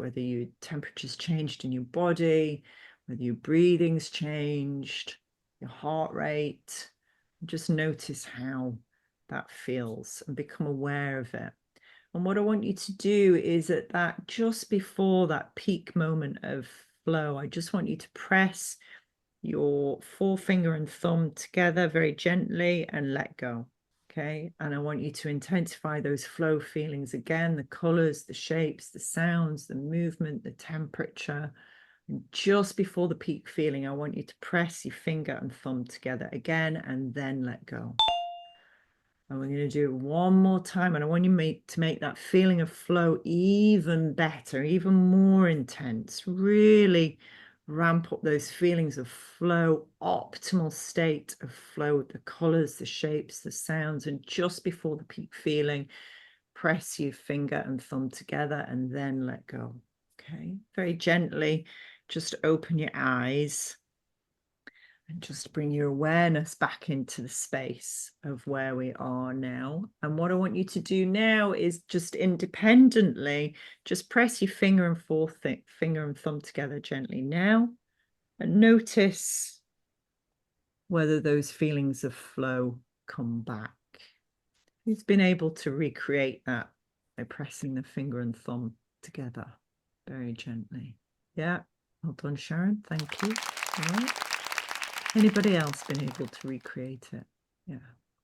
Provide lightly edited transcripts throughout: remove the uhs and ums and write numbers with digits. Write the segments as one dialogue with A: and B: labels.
A: whether your temperature's changed in your body, whether your breathing's changed, your heart rate. Just notice how that feels and become aware of it. And what I want you to do is at that, just before that peak moment of flow, I just want you to press your forefinger and thumb together very gently and let go. Okay. And I want you to intensify those flow feelings again, the colors, the shapes, the sounds, the movement, the temperature. And just before the peak feeling, I want you to press your finger and thumb together again and then let go. And we're going to do it one more time. And I want you to make that feeling of flow even better, even more intense. Really ramp up those feelings of flow, optimal state of flow, the colors, the shapes, the sounds. And just before the peak feeling, press your finger and thumb together and then let go. Okay, very gently, just open your eyes. And just bring your awareness back into the space of where we are now. And what I want you to do now is just independently, just press your finger and thumb together gently now. And notice whether those feelings of flow come back. Who's been able to recreate that by pressing the finger and thumb together very gently? Yeah, well done, Sharon. Thank you. All right. Anybody else been able to recreate it? Yeah,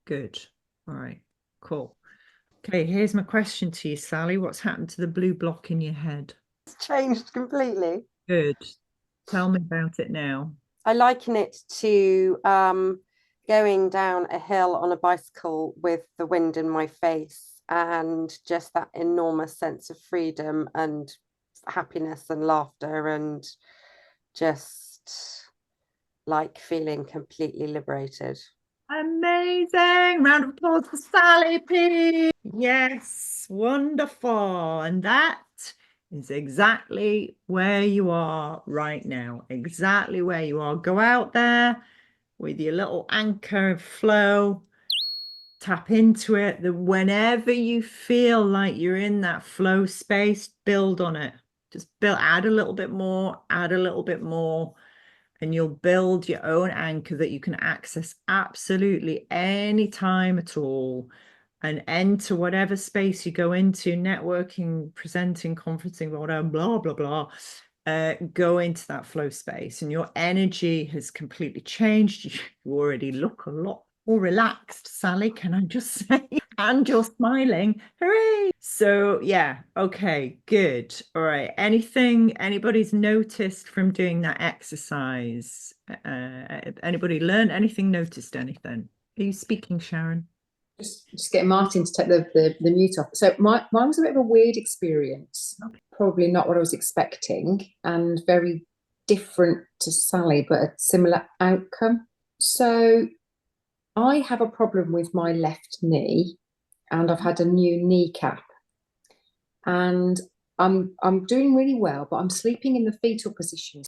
A: good. All right, cool. Okay, here's my question to you, Sally. What's happened to the blue block in your head?
B: It's changed completely.
A: Good. Tell me about it now.
B: I liken it to going down a hill on a bicycle with the wind in my face and just that enormous sense of freedom and happiness and laughter and just like feeling completely liberated.
A: Amazing. Round of applause for Sally, please. Yes, wonderful. And that is exactly where you are right now. Exactly where you are. Go out there with your little anchor of flow. Tap into it. That whenever you feel like you're in that flow space, build on it. Just build, add a little bit more, add a little bit more. And you'll build your own anchor that you can access absolutely any time at all and enter whatever space you go into, networking, presenting, conferencing, whatever, blah, blah, blah. Go into that flow space and your energy has completely changed. You already look a lot more relaxed, Sally, can I just say? And you're smiling. Hooray! So yeah, okay, good. All right. Anybody's noticed from doing that exercise? Anybody learn anything, noticed anything? Are you speaking, Sharon?
C: Just getting Martin to take the mute off. So mine was a bit of a weird experience. Probably not what I was expecting, and very different to Sally, but a similar outcome. So I have a problem with my left knee, and I've had a new kneecap, and I'm doing really well, but I'm sleeping in the fetal position.